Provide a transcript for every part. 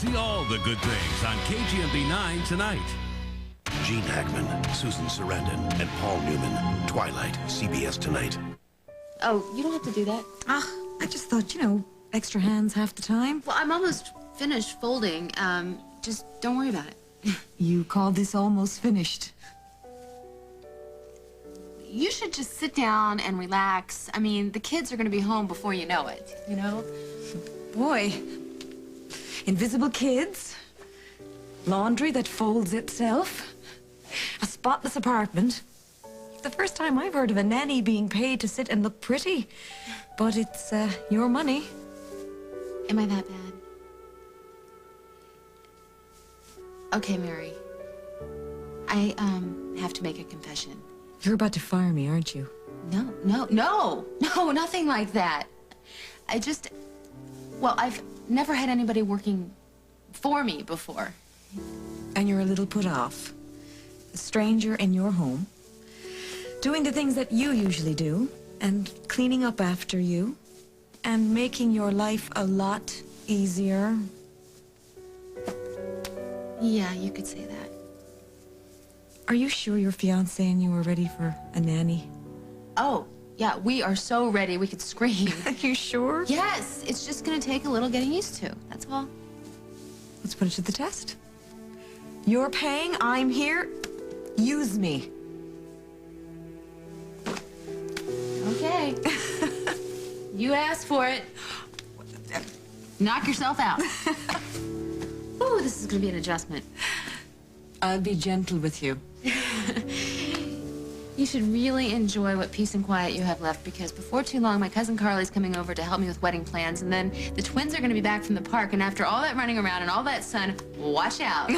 See all the good things on KGMB 9 tonight. Gene Hackman, Susan Sarandon, and Paul Newman. Twilight, CBS Tonight. Oh, you don't have to do that. I just thought, extra hands half the time. Well, I'm almost finished folding. Just don't worry about it. You call this almost finished? You should just sit down and relax. I mean, the kids are going to be home before you know it, you know? Boy, invisible kids, laundry that folds itself, a spotless apartment. The first time I've heard of a nanny being paid to sit and look pretty. But it's your money. Am I that bad? Okay, Mary. I have to make a confession. You're about to fire me, aren't you? No, nothing like that. Well, I've never had anybody working for me before. And you're a little put off. A stranger in your home, doing the things that you usually do, and cleaning up after you, and making your life a lot easier. Yeah, you could say that. Are you sure your fiancé and you are ready for a nanny? Oh, yeah, we are so ready we could scream. Are you sure? Yes, it's just gonna take a little getting used to, that's all. Let's put it to the test. You're paying, I'm here. Use me. Okay. You asked for it. Knock yourself out. Ooh, this is gonna be an adjustment. I'll be gentle with you. You should really enjoy what peace and quiet you have left, because before too long, my cousin Carly's coming over to help me with wedding plans, and then the twins are going to be back from the park, and after all that running around and all that sun, watch out.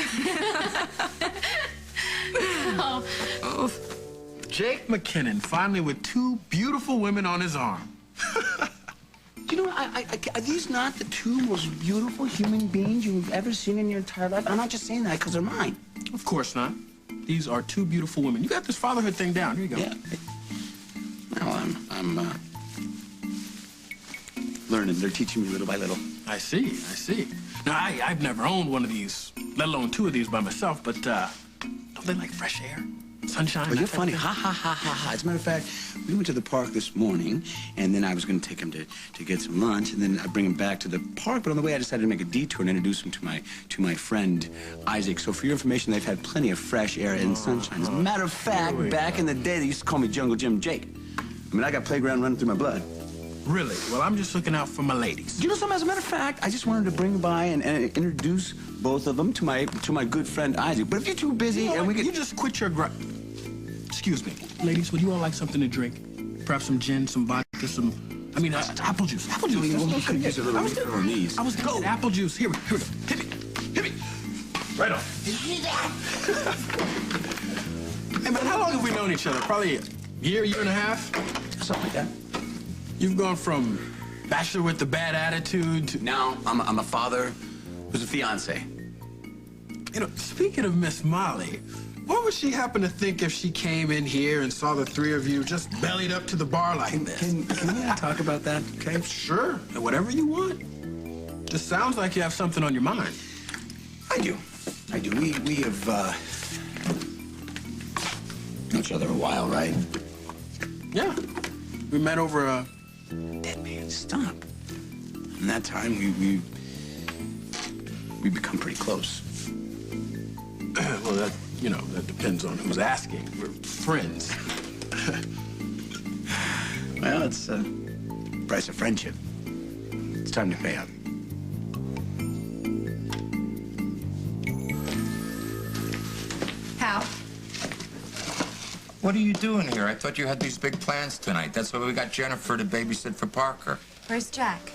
Oh. Jake McKinnon, finally with two beautiful women on his arm. Do you know, are these not the two most beautiful human beings you've ever seen in your entire life? I'm not just saying that because they're mine. Of course not. These are two beautiful women. You got this fatherhood thing down. Here you go. Yeah. Well, I'm learning. They're teaching me little by little. I see. Now, I've never owned one of these, let alone two of these by myself, but don't they like fresh air? Sunshine? Well, you're funny. Ha. As a matter of fact, we went to the park this morning, and then I was going to take him to get some lunch, and then I bring him back to the park. But on the way, I decided to make a detour and introduce him to my friend Isaac. So for your information, they've had plenty of fresh air and sunshine. As a matter of fact, back in the day, they used to call me Jungle Jim Jake. I mean, I got playground running through my blood. Really? Well, I'm just looking out for my ladies. You know something? As a matter of fact, I just wanted to bring by and introduce both of them to my good friend Isaac. But if you're too busy, and we could... You just quit your Excuse me. Ladies, would you all like something to drink? Perhaps some gin, some vodka, apple juice. Apple juice. We could use a little refill on these. I was going to get apple juice. Here we go. Hit me. Right on. Hey, man, how long have we known each other? Probably a year and a half? Something like that. You've gone from bachelor with the bad attitude to... Now, I'm a father who's a fiancé. You know, speaking of Miss Molly, what would she happen to think if she came in here and saw the three of you just bellied up to the bar like this? Can we not talk about that, okay? Sure, whatever you want. Just sounds like you have something on your mind. I do. We have, known each other a while, right? Yeah. We met over a... Dead man's stump. In that time, we become pretty close. Well, that depends on who's asking. We're friends. Well, it's the price of friendship. It's time to pay up. How? What are you doing here? I thought you had these big plans tonight. That's why we got Jennifer to babysit for Parker. Where's Jack?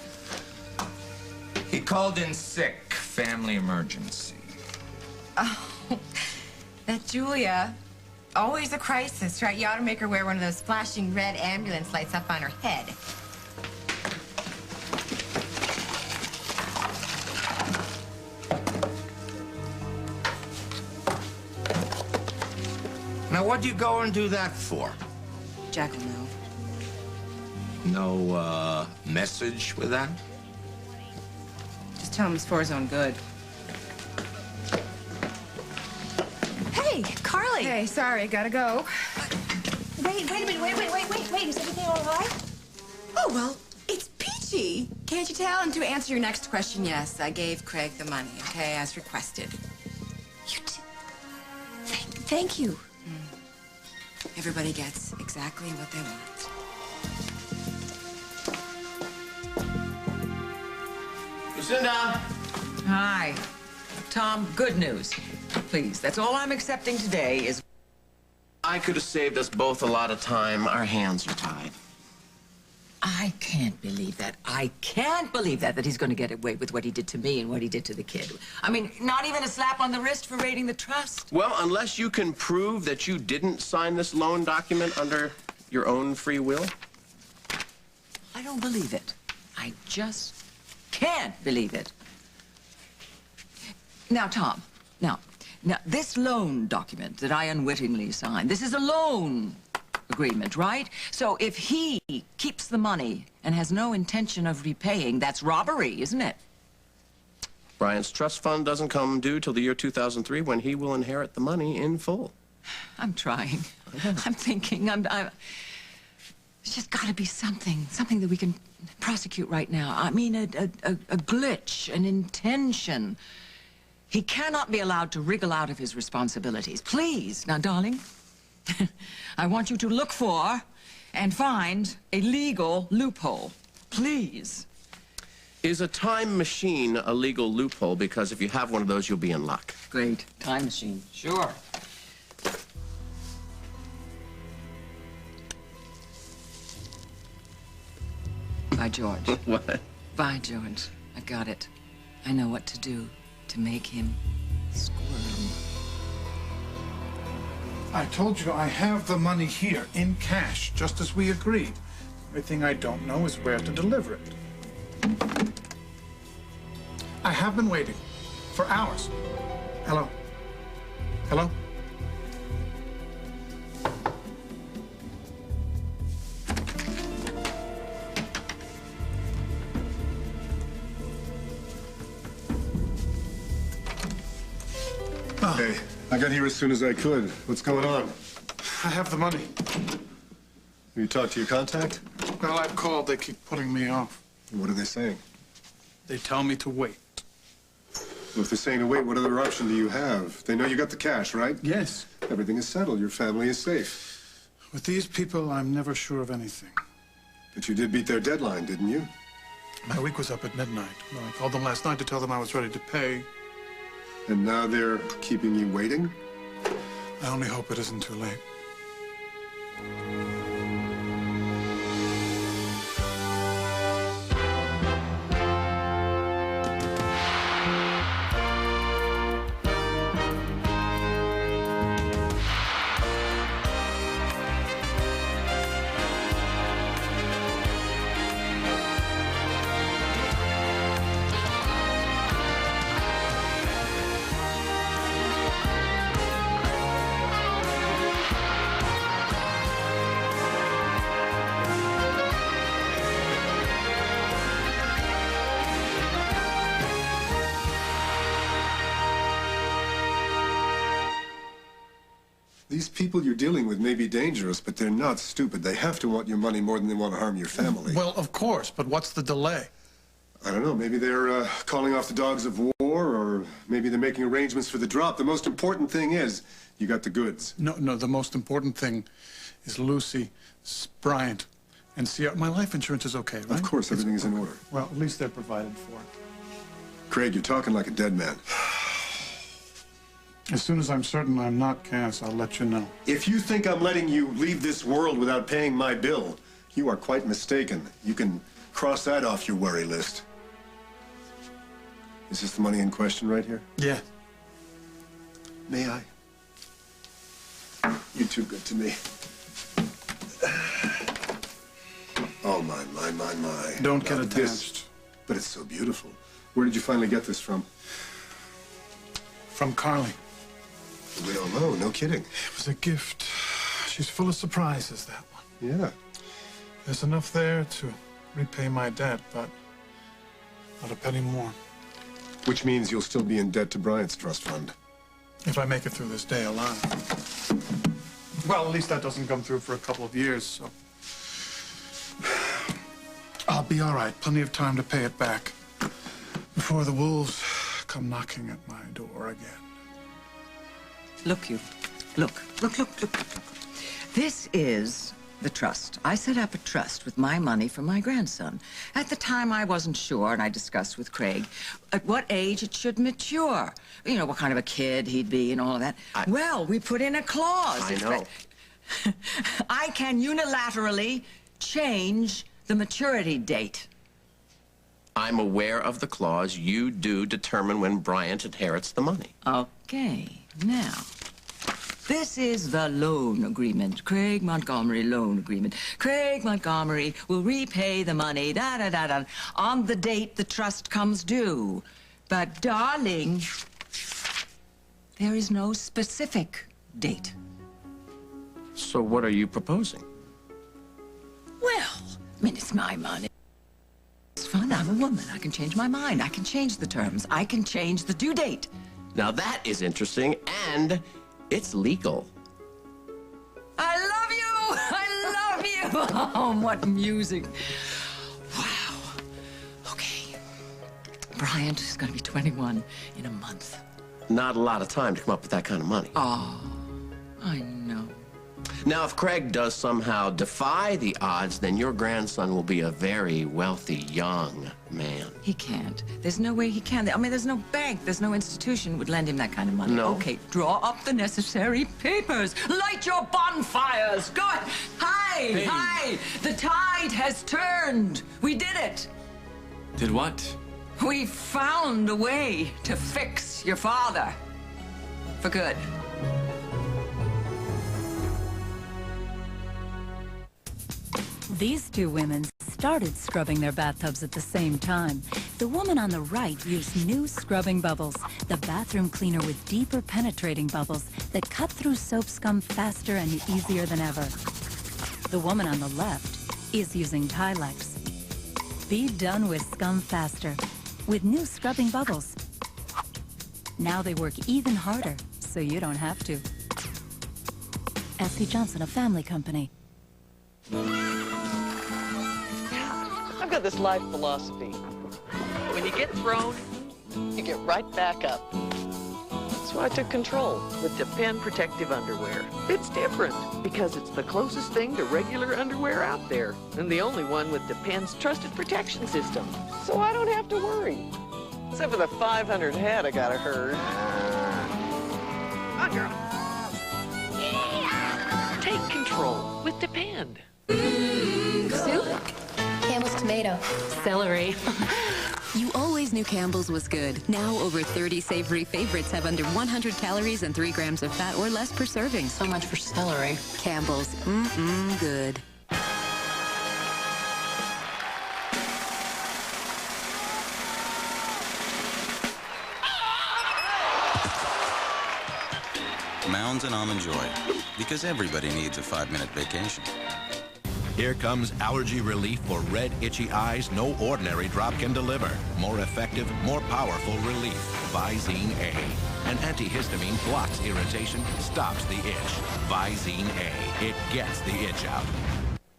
He called in sick. Family emergency. Oh, that Julia. Always a crisis, right? You ought to make her wear one of those flashing red ambulance lights up on her head. Now, what'd you go and do that for? Jack will know. No, message with that? Just tell him it's for his own good. Hey, Carly. Hey, sorry, gotta go. Wait a minute. Wait. Is everything all right? Oh, well, it's peachy. Can't you tell? And to answer your next question, yes, I gave Craig the money, okay, as requested. You did. Thank you. Everybody gets exactly what they want. Lucinda! Hi. Tom, good news. Please, that's all I'm accepting today is... I could have saved us both a lot of time. Our hands are tied. I can't believe that. I can't believe that he's going to get away with what he did to me and what he did to the kid. I mean, not even a slap on the wrist for raiding the trust. Well, unless you can prove that you didn't sign this loan document under your own free will. I don't believe it. I just can't believe it. Now, Tom, now, this loan document that I unwittingly signed, this is a loan agreement, right? So if he keeps the money and has no intention of repaying, that's robbery, isn't it? Bryant's trust fund doesn't come due till the year 2003 when he will inherit the money in full. I'm trying. I'm thinking. There's just got to be something that we can prosecute right now. I mean, a glitch, an intention. He cannot be allowed to wriggle out of his responsibilities. Please, now, darling, I want you to look for and find a legal loophole. Please. Is a time machine a legal loophole? Because if you have one of those, you'll be in luck. Great. Time machine. Sure. By George. What? By George. I got it. I know what to do to make him squirm. I told you I have the money here in cash, just as we agreed. Everything I don't know is where to deliver it. I have been waiting for hours. Hello? Hello? Hey, I got here as soon as I could. What's going on? I have the money. You talked to your contact? Well, I've called. They keep putting me off. What are they saying? They tell me to wait. Well, if they're saying to wait, what other option do you have? They know you got the cash, right? Yes. Everything is settled. Your family is safe. With these people, I'm never sure of anything. But you did beat their deadline, didn't you? My week was up at midnight. Well, I called them last night to tell them I was ready to pay. And now they're keeping you waiting? I only hope it isn't too late. These people you're dealing with may be dangerous, but they're not stupid. They have to want your money more than they want to harm your family. Well, of course, but what's the delay? I don't know. Maybe they're calling off the dogs of war, or maybe they're making arrangements for the drop. The most important thing is you got the goods. No, the most important thing is Lucy, Bryant, and Sierra. My life insurance is okay, right? Of course, everything is in order. Well, at least they're provided for. Craig, you're talking like a dead man. As soon as I'm certain I'm not Cass, I'll let you know. If you think I'm letting you leave this world without paying my bill, you are quite mistaken. You can cross that off your worry list. Is this the money in question right here? Yeah. May I? You're too good to me. Oh, my. Don't get Now, attached. But it's so beautiful. Where did you finally get this from? From Carly. We don't know. No kidding. It was a gift. She's full of surprises, that one. Yeah. There's enough there to repay my debt, but not a penny more. Which means you'll still be in debt to Bryant's trust fund. If I make it through this day alive. Well, at least that doesn't come through for a couple of years, so... I'll be all right. Plenty of time to pay it back before the wolves come knocking at my door again. Look, you. Look. This is the trust. I set up a trust with my money for my grandson. At the time, I wasn't sure, and I discussed with Craig at what age it should mature. You know, what kind of a kid he'd be and all of that. Well, we put in a clause. I know. I can unilaterally change the maturity date. I'm aware of the clause. You do determine when Bryant inherits the money. Okay, now, this is the loan agreement. Craig Montgomery loan agreement. Craig Montgomery will repay the money, da-da-da-da, on the date the trust comes due. But, darling, there is no specific date. So what are you proposing? Well, I mean, it's my money. It's fun. I'm a woman. I can change my mind. I can change the terms. I can change the due date. Now that is interesting, and it's legal. I love you! I love you! Oh, what music. Wow. Okay. Bryant is going to be 21 in a month. Not a lot of time to come up with that kind of money. Oh, I know. Now, if Craig does somehow defy the odds, then your grandson will be a very wealthy young man. He can't. There's no way he can. I mean, there's no bank, there's no institution would lend him that kind of money. No. Okay, draw up the necessary papers. Light your bonfires. Go ahead. Hi, Hey. hi. The tide has turned. We did it. Did what? We found a way to fix your father. For good. These two women started scrubbing their bathtubs at the same time. The woman on the right used new scrubbing bubbles, the bathroom cleaner with deeper penetrating bubbles that cut through soap scum faster and easier than ever. The woman on the left is using Tilex. Be done with scum faster with new scrubbing bubbles. Now they work even harder, so you don't have to. S.C. Johnson, a family company. I've got this life philosophy. When you get thrown, you get right back up. That's why I took control with Depend Protective Underwear. It's different because it's the closest thing to regular underwear out there and the only one with Depend's trusted protection system. So I don't have to worry. Except for the 500 head I gotta herd. On, girl. Take control with Depend. Soup? Campbell's tomato. Celery. You always knew Campbell's was good. Now over 30 savory favorites have under 100 calories and 3 grams of fat or less per serving. So much for celery. Campbell's. Good. Mounds and Almond Joy, because everybody needs a 5-minute vacation. Here comes allergy relief for red, itchy eyes no ordinary drop can deliver. More effective, more powerful relief. Visine A. An antihistamine blocks irritation, stops the itch. Visine A. It gets the itch out.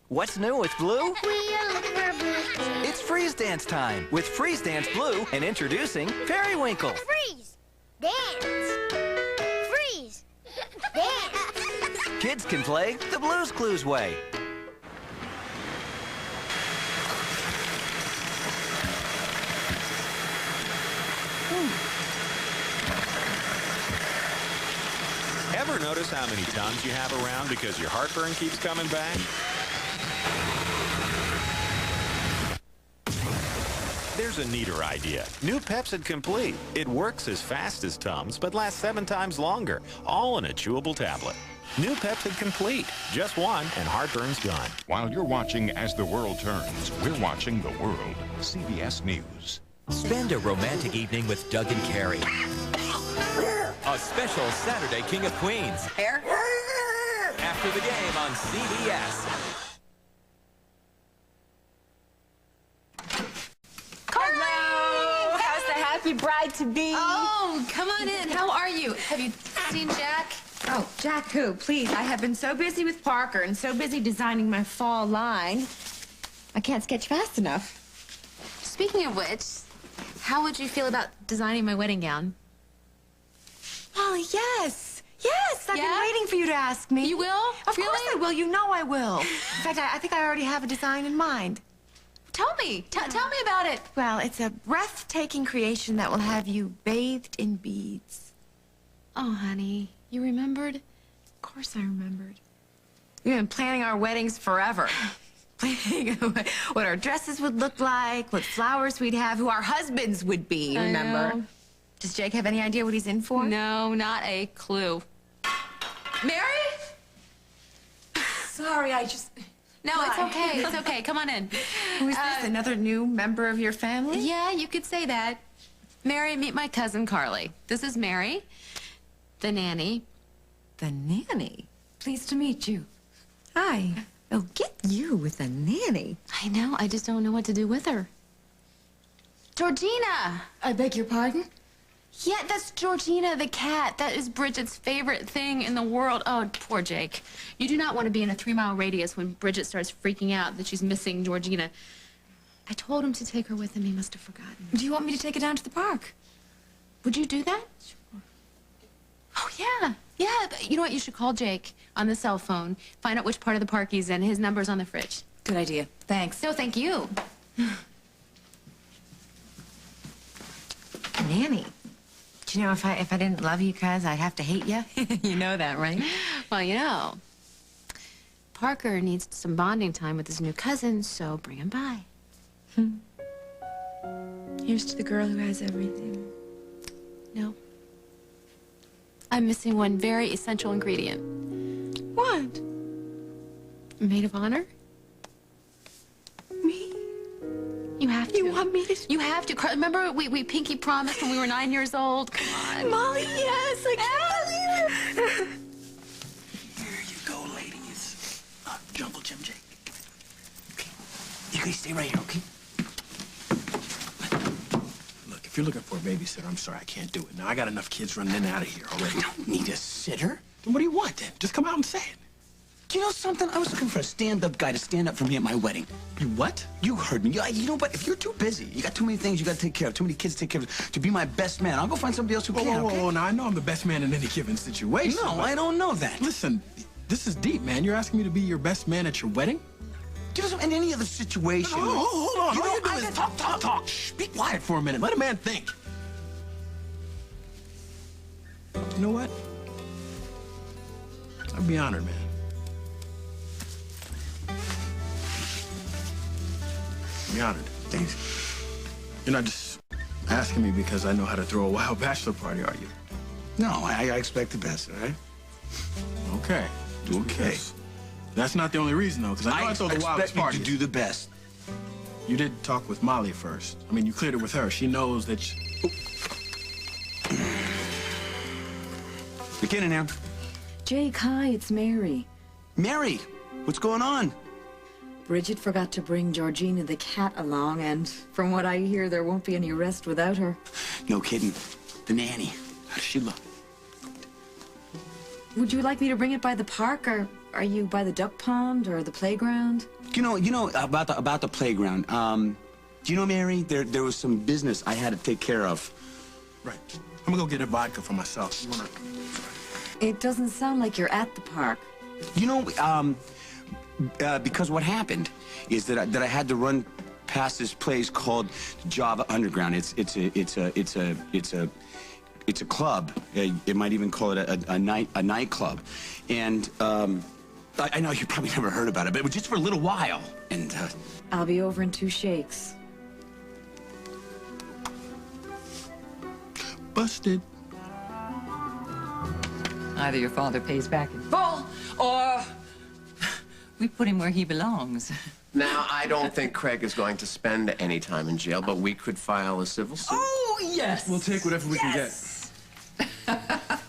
What's new with Blue? We are looking for a blue. It's Freeze Dance time with Freeze Dance Blue and introducing Periwinkle. Freeze! Dance! Freeze! Dance! Kids can play the Blues Clues way. Ever notice how many Tums you have around because your heartburn keeps coming back? There's a neater idea. New Pepsid Complete. It works as fast as Tums, but lasts 7 times longer, all in a chewable tablet. New Pepsid Complete. Just one, and heartburn's gone. While you're watching As the World Turns, we're watching the world. CBS News. Spend a romantic evening with Doug and Carrie. A special Saturday King of Queens. Hair? After the game on CBS. Hello! How's the happy bride-to-be. Oh, come on in. How are you? Have you seen Jack? Oh, Jack who? Please, I have been so busy with Parker and so busy designing my fall line, I can't sketch fast enough. Speaking of which, how would you feel about designing my wedding gown? Molly, yes. Yes, I've been waiting for you to ask me. You will? Of course I will. You know I will. In fact, I think I already have a design in mind. Tell me. Tell me about it. Well, it's a breathtaking creation that will have you bathed in beads. Oh, honey, you remembered? Of course I remembered. We've been planning our weddings forever. Planning what our dresses would look like, what flowers we'd have, who our husbands would be, remember? I know. Does Jake have any idea what he's in for? No, not a clue. Mary? Sorry, I just... No, it's okay. It's okay. Come on in. Who is this? Another new member of your family? Yeah, you could say that. Mary, meet my cousin Carly. This is Mary, the nanny. The nanny? Pleased to meet you. Hi. Oh, get you with a nanny. I know. I just don't know what to do with her. Georgina! I beg your pardon? Yeah, that's Georgina the cat. That is Bridget's favorite thing in the world. Oh, poor Jake. You do not want to be in a 3-mile radius when Bridget starts freaking out that she's missing Georgina. I told him to take her with him. He must have forgotten. Do you want me to take her down to the park? Would you do that? Sure. Oh, yeah. Yeah, but you know what? You should call Jake on the cell phone. Find out which part of the park he's in. His number's on the fridge. Good idea. Thanks. No, thank you. Nanny. Do you know if I didn't love you, cuz I'd have to hate you? You know that, right? Well, you know, Parker needs some bonding time with his new cousin, so bring him by. Here's to the girl who has everything. No. I'm missing one very essential ingredient. What? Maid of honor? Me? You have to. You want me to? You have to. Remember we pinky promised when we were 9 years old? Come on. Molly, yes, I can't believe it. Here you go, ladies. Jungle Jim Jake. Okay. You guys stay right here, okay? Look, if you're looking for a babysitter, I'm sorry, I can't do it. Now, I got enough kids running in and out of here already. I don't need a sitter. Then what do you want, then? Just come out and say it. You know something? I was looking for a stand-up guy to stand up for me at my wedding. You what? You heard me. You know what? If you're too busy, you got too many things you got to take care of, too many kids to take care of, to be my best man, I'll go find somebody else who can, okay? Whoa, now, I know I'm the best man in any given situation. No, I don't know that. Listen, this is deep, man. You're asking me to be your best man at your wedding? You know, in any other situation. No, hold on. You All know, you do is talk. Shh, be quiet for a minute. Let a man think. You know what? I'd be honored, man. Be honored. Thanks. You're not just asking me because I know how to throw a wild bachelor party, are you? No, I expect the best, all right? Okay. Okay. That's not the only reason, though, because I know I throw the wildest expect party. you to do the best. You did talk with Molly first. I mean, you cleared it with her. She knows that she... Get in there. Jake, hi, it's Mary. Mary, what's going on? Bridget forgot to bring Georgina the cat along, and from what I hear, there won't be any rest without her. No kidding. The nanny. How does she look? Would you like me to bring it by the park, or are you by the duck pond or the playground? You know about the playground. Do you know, Mary? There was some business I had to take care of. Right. I'm gonna go get a vodka for myself. You wanna... It doesn't sound like you're at the park. You know, because what happened is that I had to run past this place called Java Underground. It's a club. You might even call it a nightclub. And I know you probably never heard about it, but it was just for a little while. And I'll be over in 2 shakes. Busted. Either your father pays back in full, or we put him where he belongs. Now, I don't think Craig is going to spend any time in jail, but we could file a civil suit. Oh, yes! We'll take whatever we can get.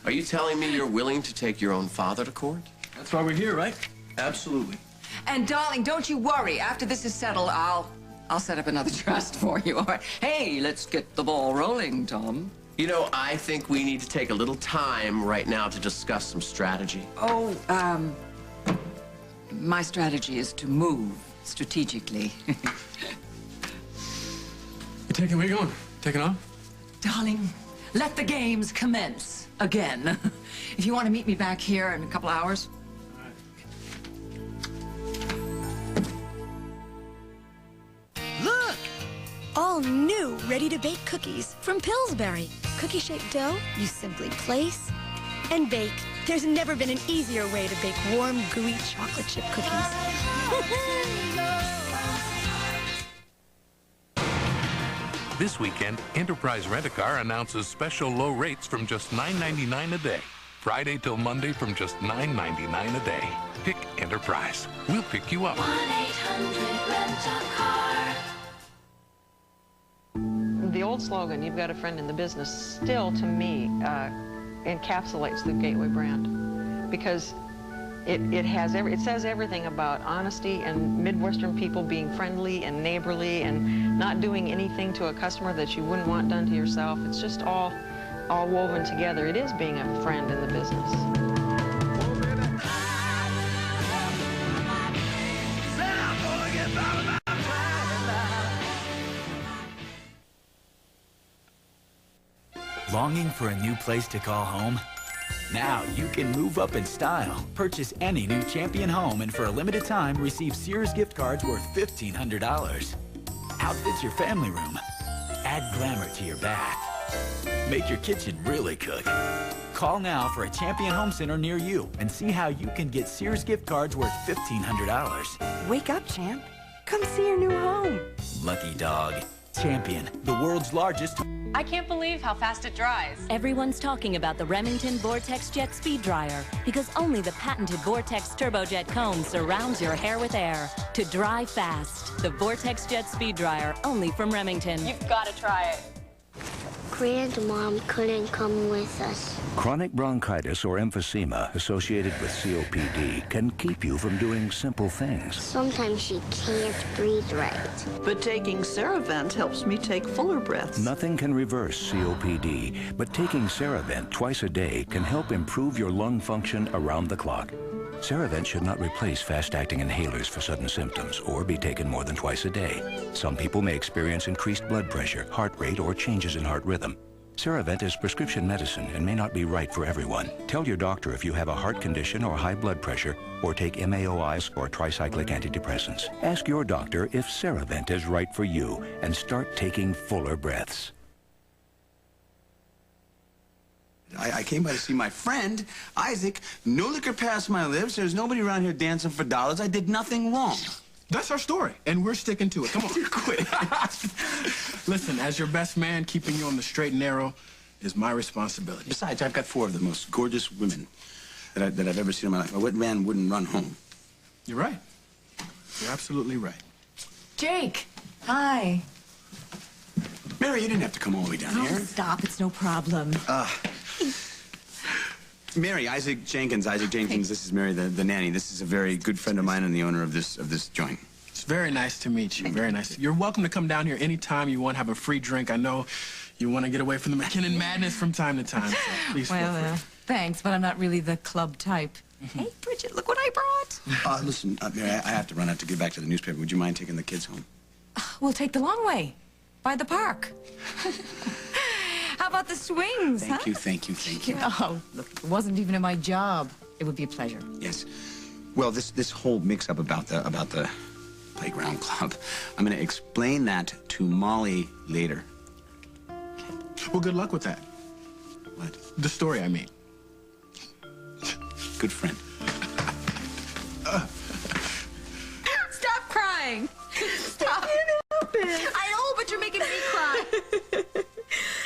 Are you telling me you're willing to take your own father to court? That's why we're here, right? Absolutely. And darling, don't you worry. After this is settled, I'll I'll set up another trust for you. All right. Hey, let's get the ball rolling, Tom. You know, I think we need to take a little time right now to discuss some strategy. Oh, my strategy is to move strategically. Where you going? Taking off? Darling, let the games commence again. If you want to meet me back here in a couple hours. Look! All new ready-to-bake cookies from Pillsbury. Cookie-shaped dough you simply place and bake. There's never been an easier way to bake warm, gooey chocolate chip cookies. This weekend, Enterprise Rent-A-Car announces special low rates from just $9.99 a day. Friday till Monday from just $9.99 a day. Pick Enterprise. We'll pick you up. 1-800-RENT-A-CAR. The old slogan, "You've got a friend in the business," still, to me, encapsulates the Gateway brand, because it says everything about honesty and Midwestern people being friendly and neighborly and not doing anything to a customer that you wouldn't want done to yourself. It's just all woven together. It is being a friend in the business. Longing for a new place to call home? Now you can move up in style. Purchase any new Champion home and for a limited time receive Sears gift cards worth $1,500. Outfits your family room. Add glamour to your bath. Make your kitchen really cook. Call now for a Champion Home Center near you and see how you can get Sears gift cards worth $1,500. Wake up, champ. Come see your new home. Lucky dog. Champion, the world's largest... I can't believe how fast it dries. Everyone's talking about the Remington Vortex Jet Speed Dryer because only the patented Vortex Turbojet cone surrounds your hair with air to dry fast. The Vortex Jet Speed Dryer, only from Remington. You've got to try it. Grandmom couldn't come with us. Chronic bronchitis or emphysema associated with COPD can keep you from doing simple things. Sometimes she can't breathe right. But taking Ceravent helps me take fuller breaths. Nothing can reverse COPD, but taking Ceravent twice a day can help improve your lung function around the clock. Ceravent should not replace fast-acting inhalers for sudden symptoms or be taken more than twice a day. Some people may experience increased blood pressure, heart rate, or changes in heart rhythm. Ceravent is prescription medicine and may not be right for everyone. Tell your doctor if you have a heart condition or high blood pressure, or take MAOIs or tricyclic antidepressants. Ask your doctor if Ceravent is right for you and start taking fuller breaths. I came by to see my friend, Isaac. No liquor past my lips. There's nobody around here dancing for dollars. I did nothing wrong. That's our story, and we're sticking to it. Come on. Quit. Listen, as your best man, keeping you on the straight and narrow is my responsibility. Besides, I've got 4 of the most gorgeous women that I've ever seen in my life. What man wouldn't run home? You're right. You're absolutely right. Jake, hi. Mary, you didn't have to come all the way down here. Stop, it's no problem. Mary, Isaac Jenkins, this is Mary, the nanny. This is a very good friend of mine and the owner of this joint. It's very nice to meet you. Very nice. You're welcome to come down here anytime you want, have a free drink. I know you want to get away from the McKinnon madness from time to time, so please feel free. Thanks, but I'm not really the club type. Hey, Bridget, look what I brought. Listen, Mary, I have to run out to get back to the newspaper. Would you mind taking the kids home? We'll take the long way, by the park. How about the swings, Thank you. Oh, look, it wasn't even in my job. It would be a pleasure. Yes. Well, this whole mix-up about the playground club, I'm going to explain that to Molly later. Well, good luck with that. What? The story, I mean. Good friend. Stop crying. Stop. I know, but you're making me cry.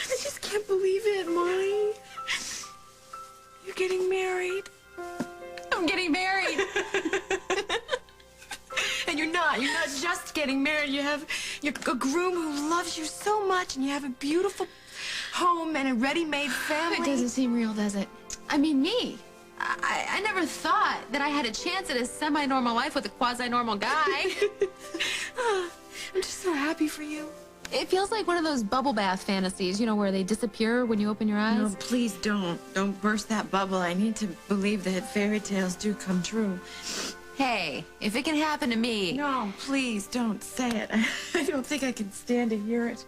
I just can't believe it, Molly. You're getting married. I'm getting married. And you're not just getting married. You're a groom who loves you so much, and you have a beautiful home and a ready-made family. It doesn't seem real, does it? I mean, me. I never thought that I had a chance at a semi-normal life with a quasi-normal guy. I'm just so happy for you. It feels like one of those bubble bath fantasies, you know, where they disappear when you open your eyes. No, please don't. Don't burst that bubble. I need to believe that fairy tales do come true. Hey, if it can happen to me. No, please don't say it. I don't think I can stand to hear it.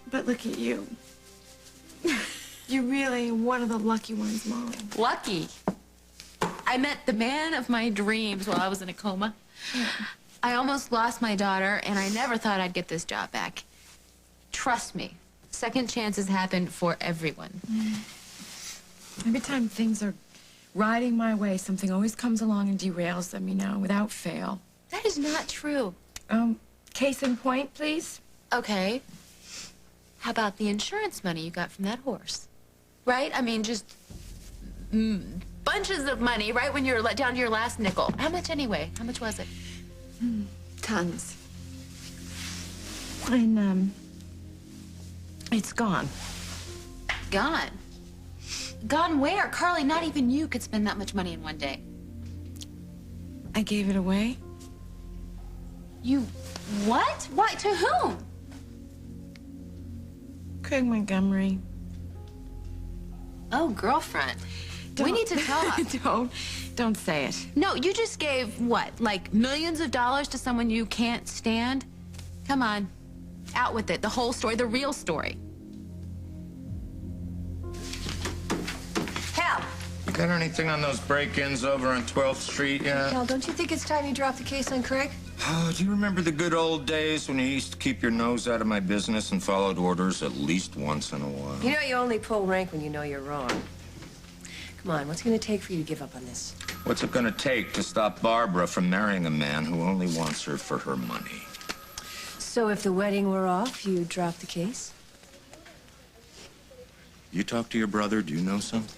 But look at you. You're really one of the lucky ones, Mom. Lucky. I met the man of my dreams while I was in a coma. I almost lost my daughter, and I never thought I'd get this job back. Trust me, second chances happen for everyone. Every time things are riding my way, something always comes along and derails them, you know, without fail. That is not true. Case in point, please. Okay. How about the insurance money you got from that horse? Right? I mean, just bunches of money, right when you're let down to your last nickel. How much anyway? How much was it? Tons. And, it's gone. Gone? Gone where? Carly, not even you could spend that much money in one day. I gave it away. You what? Why? To whom? Craig Montgomery. Oh, girlfriend. We need to talk. Don't say it. No, you just gave, what, like millions of dollars to someone you can't stand? Come on. Out with it. The whole story, the real story. Hal! You got anything on those break-ins over on 12th Street yet? Hal, don't you think it's time you drop the case on Craig? Oh, do you remember the good old days when you used to keep your nose out of my business and followed orders at least once in a while? You know you only pull rank when you know you're wrong. Come on, what's it gonna take for you to give up on this? What's it gonna take to stop Barbara from marrying a man who only wants her for her money? So if the wedding were off, you'd drop the case? You talk to your brother, do you know something?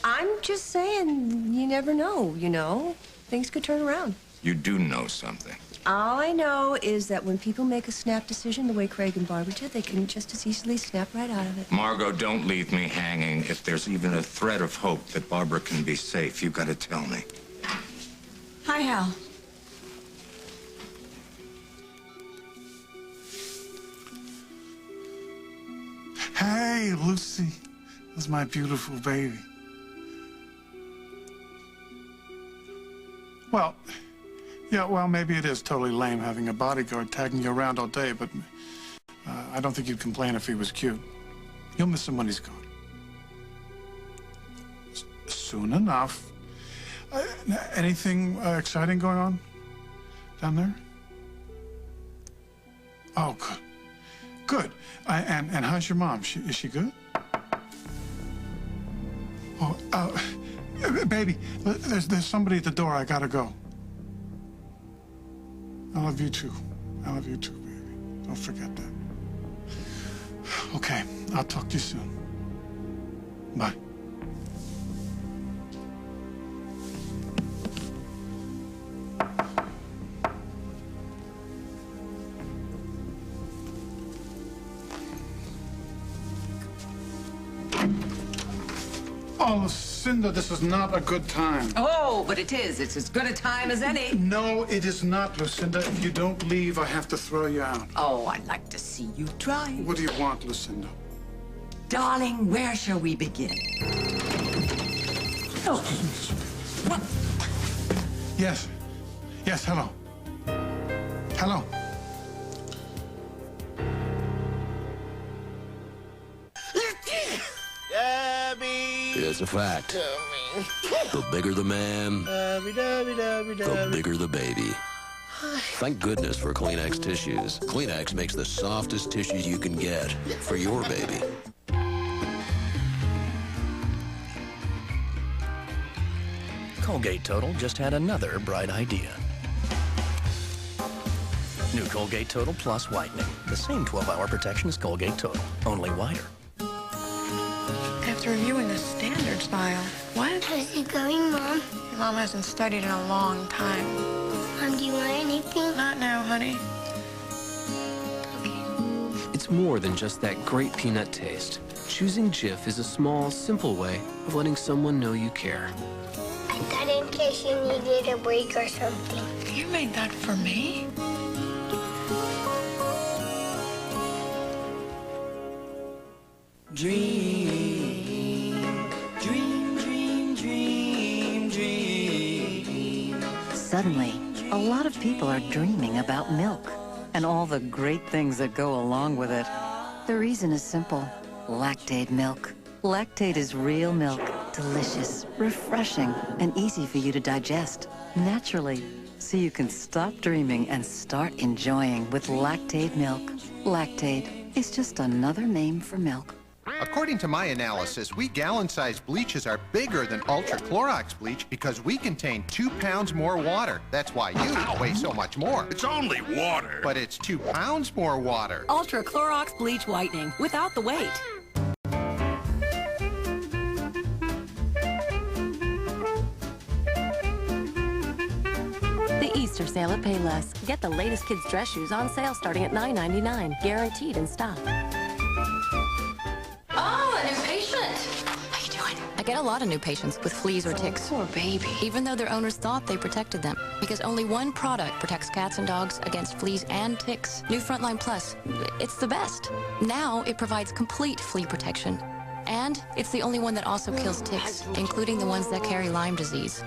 I'm just saying, you never know, you know? Things could turn around. You do know something. All I know is that when people make a snap decision the way Craig and Barbara did, they can just as easily snap right out of it. Margot, don't leave me hanging. If there's even a thread of hope that Barbara can be safe, you gotta tell me. Hi, Hal. Hey, Lucy. That's my beautiful baby. Well, yeah, well, maybe it is totally lame having a bodyguard tagging you around all day, but I don't think you'd complain if he was cute. You'll miss him when he's gone. Soon enough. Anything exciting going on down there? Oh, good. Good. And how's your mom? Is she good? Oh, baby, there's somebody at the door. I gotta go. I love you too. I love you too, baby. Don't forget that. Okay, I'll talk to you soon. Bye. Oh, Lucinda, this is not a good time. Oh, but it is. It's as good a time as any. No, it is not, Lucinda. If you don't leave, I have to throw you out. Oh, I'd like to see you try. What do you want, Lucinda? Darling, where shall we begin? Oh. What? Yes. Yes, hello. Hello. It's a fact. The bigger the man, the bigger the baby. Thank goodness for Kleenex tissues. Kleenex makes the softest tissues you can get for your baby. Colgate Total just had another bright idea. New Colgate Total Plus Whitening. The same 12-hour protection as Colgate Total, only whiter. After reviewing the standards file. What? How's it going, Mom? Your mom hasn't studied in a long time. Mom, do you want anything? Not now, honey. It's more than just that great peanut taste. Choosing Jif is a small, simple way of letting someone know you care. I got an in case you needed a break or something. You made that for me? Dream, dream, dream, dream, dream. Suddenly, a lot of people are dreaming about milk and all the great things that go along with it. The reason is simple. Lactaid milk. Lactaid is real milk, delicious, refreshing, and easy for you to digest naturally. So you can stop dreaming and start enjoying with Lactaid milk. Lactaid is just another name for milk. According to my analysis, we gallon-sized bleaches are bigger than Ultra Clorox bleach because we contain 2 pounds more water. That's why you weigh so much more. It's only water. But it's 2 pounds more water. Ultra Clorox Bleach Whitening without the weight. The Easter sale at Payless. Get the latest kids' dress shoes on sale starting at $9.99. Guaranteed in stock. Oh, a new patient. How you doing? I get a lot of new patients with fleas or ticks. Poor baby. Even though their owners thought they protected them. Because only one product protects cats and dogs against fleas and ticks. New Frontline Plus. It's the best. Now it provides complete flea protection. And it's the only one that also kills ticks, including the ones that carry Lyme disease.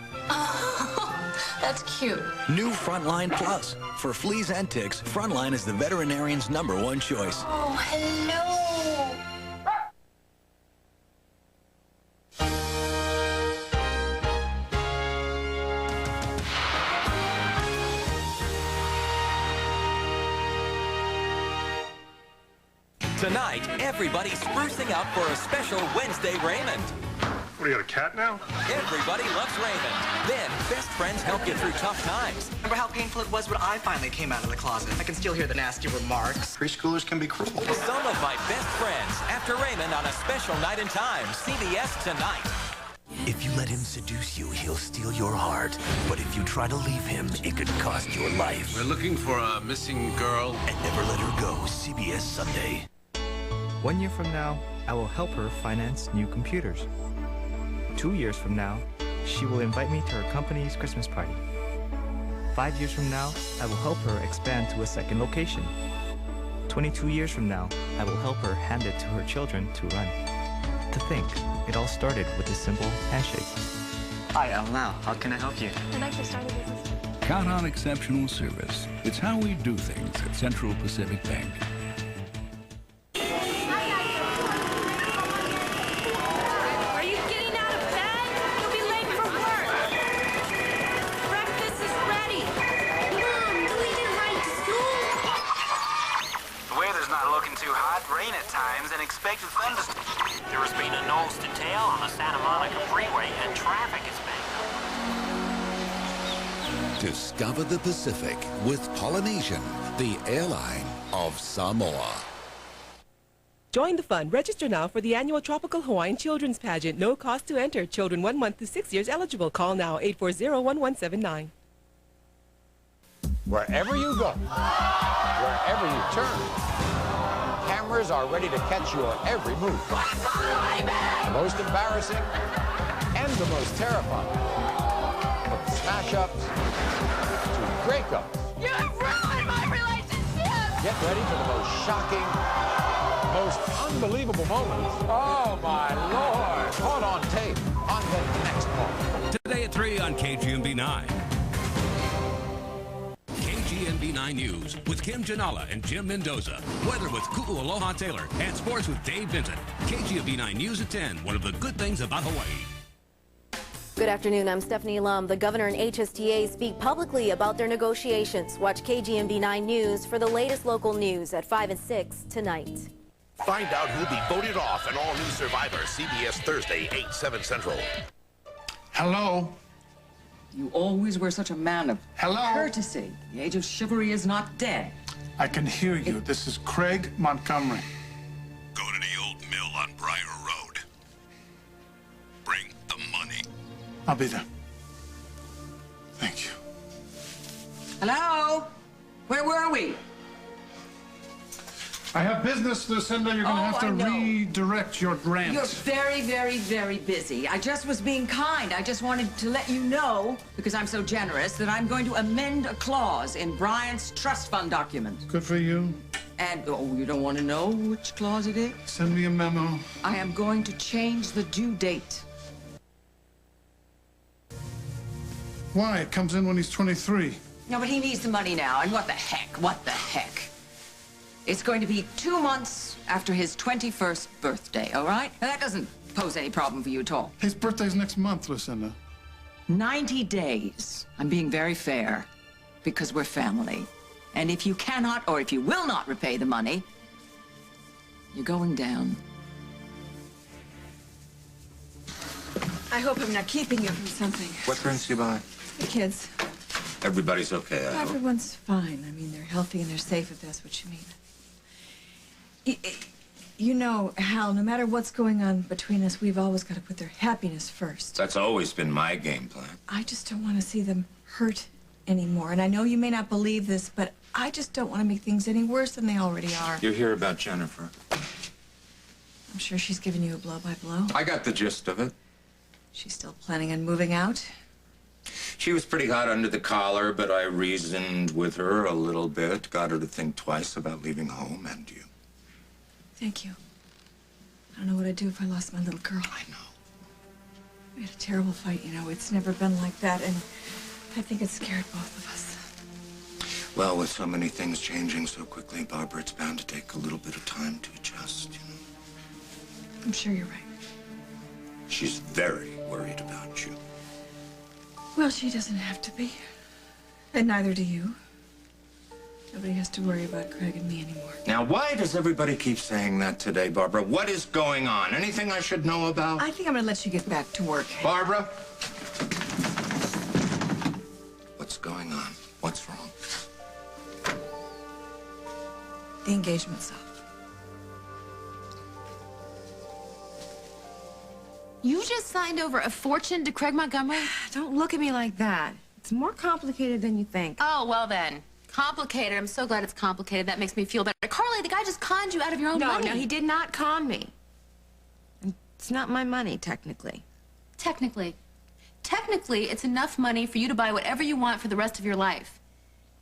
That's cute. New Frontline Plus. For fleas and ticks, Frontline is the veterinarian's #1 choice. Oh, hello. Tonight, everybody's sprucing up for a special Wednesday Raymond. What, you got a cat now? Everybody loves Raymond. Then, best friends help you through tough times. Remember how painful it was when I finally came out of the closet? I can still hear the nasty remarks. Preschoolers can be cruel. Some of my best friends after Raymond on a special night in time. CBS tonight. If you let him seduce you, he'll steal your heart. But if you try to leave him, it could cost your life. We're looking for a missing girl. And never let her go. CBS Sunday. 1 year from now, I will help her finance new computers. 2 years from now, she will invite me to her company's Christmas party. 5 years from now, I will help her expand to a second location. 22 years from now, I will help her hand it to her children to run. To think, it all started with a simple handshake. Hi, I'm Lau. How can I help you? I'd like to start a business. Count on exceptional service. It's how we do things at Central Pacific Bank. Are you getting out of bed? You'll be late for work. Breakfast is ready. Mom, do we get right to school? The weather's not looking too hot. Rain at times and expected thunderstorms. There has been a nose to tail on the Santa Monica Freeway and traffic is backed up. Discover the Pacific with Polynesian, the airline of Samoa. Join the fun. Register now for the annual Tropical Hawaiian Children's Pageant. No cost to enter. Children 1 month to 6 years eligible. Call now 840-1179. Wherever you go, wherever you turn, cameras are ready to catch your every move. The most embarrassing and the most terrifying. From smash-ups to breakups. You have ruined my relationship! Get ready for the most shocking, most unbelievable moments. Oh, my Lord. Caught on tape on the next moment. Today at 3 on KGMB 9. KGMB 9 News with Kim Janala and Jim Mendoza. Weather with Ku'u Aloha Taylor. And sports with Dave Vincent. KGMB 9 News at 10. One of the good things about Hawaii. Good afternoon. I'm Stephanie Lum. The governor and HSTA speak publicly about their negotiations. Watch KGMB 9 News for the latest local news at 5 and 6 tonight. Find out who'll be voted off in All New Survivor, CBS Thursday, 8/7 Central. Hello? You always were such a man of Hello? courtesy. The age of chivalry is not dead. I can hear you. This is Craig Montgomery. Go to the old mill on Briar Road. Bring the money. I'll be there. Thank you. Hello? Where were we? I have business, Lucinda. You're going to have to redirect your grant. You're very, very, very busy. I just was being kind. I just wanted to let you know, because I'm so generous, that I'm going to amend a clause in Bryant's trust fund document. Good for you. And, oh, you don't want to know which clause it is? Send me a memo. I am going to change the due date. Why? It comes in when he's 23. No, but he needs the money now, and what the heck? What the heck? It's going to be 2 months after his 21st birthday, all right? Now, that doesn't pose any problem for you at all. His birthday's next month, Lucinda. 90 days. I'm being very fair, because we're family. And if you cannot, or if you will not repay the money, you're going down. I hope I'm not keeping you from something. What brings you by? The kids. Everybody's okay, I hope. Everyone's fine. I mean, they're healthy and they're safe, if that's what you mean. You know, Hal, no matter what's going on between us, we've always got to put their happiness first. That's always been my game plan. I just don't want to see them hurt anymore. And I know you may not believe this, but I just don't want to make things any worse than they already are. You hear about Jennifer? I'm sure she's given you a blow-by-blow. I got the gist of it. She's still planning on moving out? She was pretty hot under the collar, but I reasoned with her a little bit, got her to think twice about leaving home and you. Thank you. I don't know what I'd do if I lost my little girl. I know. We had a terrible fight, you know. It's never been like that, and I think it scared both of us. Well, with so many things changing so quickly, Barbara, it's bound to take a little bit of time to adjust, you know. I'm sure you're right. She's very worried about you. Well, she doesn't have to be. And neither do you. Nobody has to worry about Craig and me anymore. Now, why does everybody keep saying that today, Barbara? What is going on? Anything I should know about? I think I'm gonna let you get back to work. Barbara? What's going on? What's wrong? The engagement's up. You just signed over a fortune to Craig Montgomery? Don't look at me like that. It's more complicated than you think. Oh, well then. Complicated. I'm so glad it's complicated. That makes me feel better. Carly, the guy just conned you out of your own money. No, he did not con me. It's not my money, technically. Technically. Technically, it's enough money for you to buy whatever you want for the rest of your life.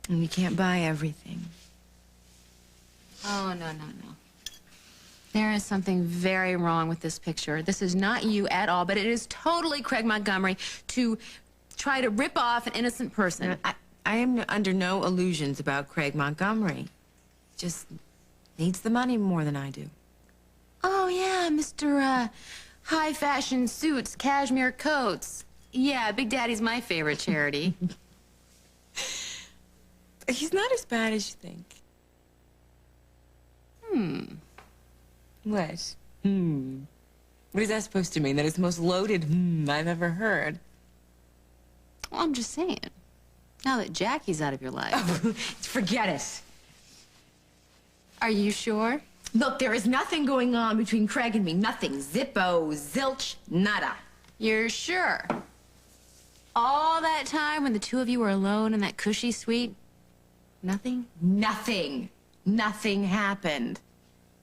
And you can't buy everything. Oh, no. There is something very wrong with this picture. This is not you at all, but it is totally Craig Montgomery to try to rip off an innocent person. I am under no illusions about Craig Montgomery. Just needs the money more than I do. Oh, yeah, Mr. High-fashion suits, cashmere coats. Yeah, Big Daddy's my favorite charity. He's not as bad as you think. What? What is that supposed to mean? That it's the most loaded I've ever heard. Well, I'm just saying. Now that Jackie's out of your life. Forget it. Are you sure? Look, there is nothing going on between Craig and me. Nothing. Zippo, zilch, nada. You're sure? All that time when the two of you were alone in that cushy suite? Nothing? Nothing. Nothing happened.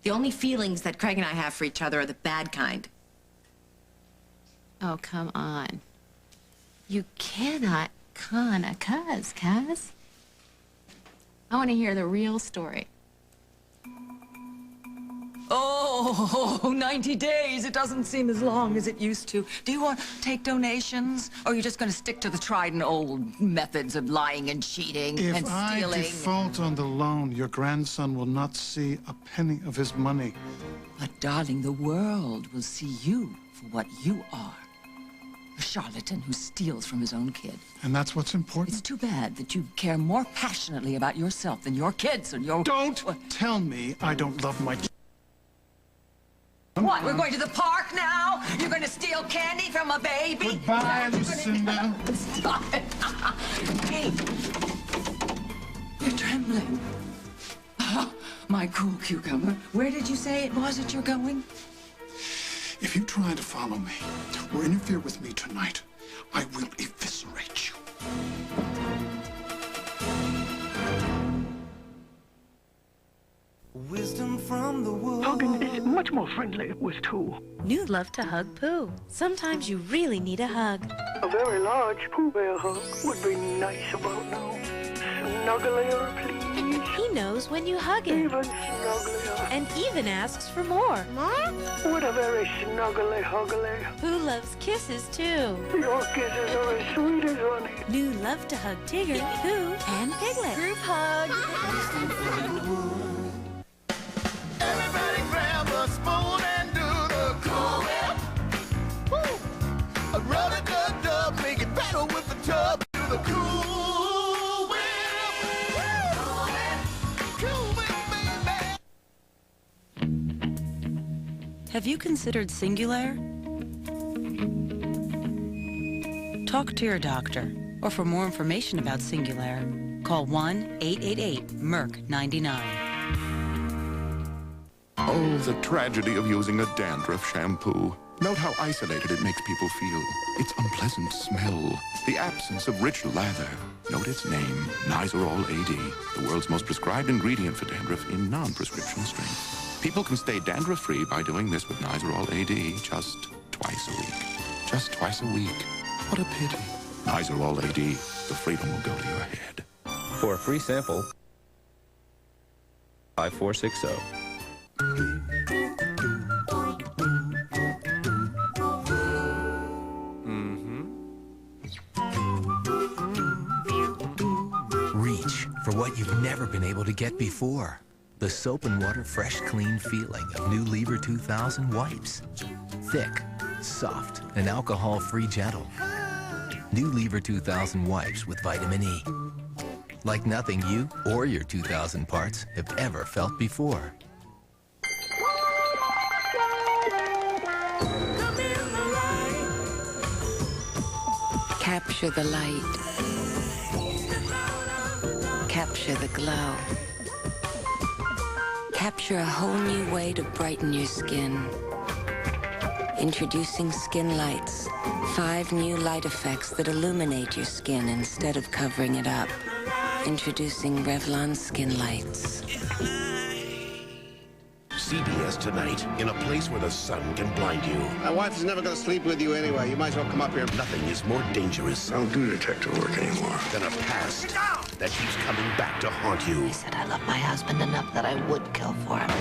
The only feelings that Craig and I have for each other are the bad kind. Oh, come on. You cannot con a cuz. I want to hear the real story. Oh, 90 days. It doesn't seem as long as it used to. Do you want to take donations? Or are you just going to stick to the tried and old methods of lying and cheating and stealing? If I default on the loan, your grandson will not see a penny of his money. But, darling, the world will see you for what you are. A charlatan who steals from his own kid. And that's what's important? It's too bad that you care more passionately about yourself than your kids and your... Don't tell me I don't love my... What, we're going to the park now? You're going to steal candy from a baby? Goodbye, Lucinda. Stop it. Hey, you're trembling. Oh, my cool cucumber. Where did you say it was that you're going? If you try to follow me or interfere with me tonight, I will eviscerate you. Wisdom from the woods. Hugging is much more friendly with two. New Love to Hug Pooh. Sometimes you really need a hug. A very large Pooh Bear hug would be nice about now. Snugglier, please. He knows when you hug him. Even snugglier. And even asks for more. More? What a very snuggly huggly. Pooh loves kisses too. Your kisses are as sweet as honey. New Love to Hug Tigger, Pooh, and Piglet. Group hug. Everybody grab a spoon and do the Cool Whip. Woo! A rub-a-dub-dub, make it better with the tub. Do the Cool Whip. Cool Whip, baby. Have you considered Singulair? Talk to your doctor, or for more information about Singulair, call 1-888-MERC-99. Oh, the tragedy of using a dandruff shampoo. Note how isolated it makes people feel. Its unpleasant smell. The absence of rich lather. Note its name, Nizoral AD, the world's most prescribed ingredient for dandruff in non-prescription strength. People can stay dandruff-free by doing this with Nizoral AD just twice a week. Just twice a week. What a pity. Nizoral AD, the freedom will go to your head. For a free sample, 5460. Reach for what you've never been able to get before. The soap and water fresh, clean feeling of new Lever 2000 wipes. Thick, soft, and alcohol-free gentle. New Lever 2000 wipes with vitamin E. Like nothing you or your 2000 parts have ever felt before. Capture the light. Capture the glow. Capture a whole new way to brighten your skin. Introducing Skin Lights. 5 new light effects that illuminate your skin instead of covering it up. Introducing Revlon Skin Lights. CBS Tonight, in a place where the sun can blind you. My wife is never going to sleep with you anyway. You might as well come up here. Nothing is more dangerous. I don't do detective work anymore. Than a past that keeps coming back to haunt you. I said I love my husband enough that I would kill for him.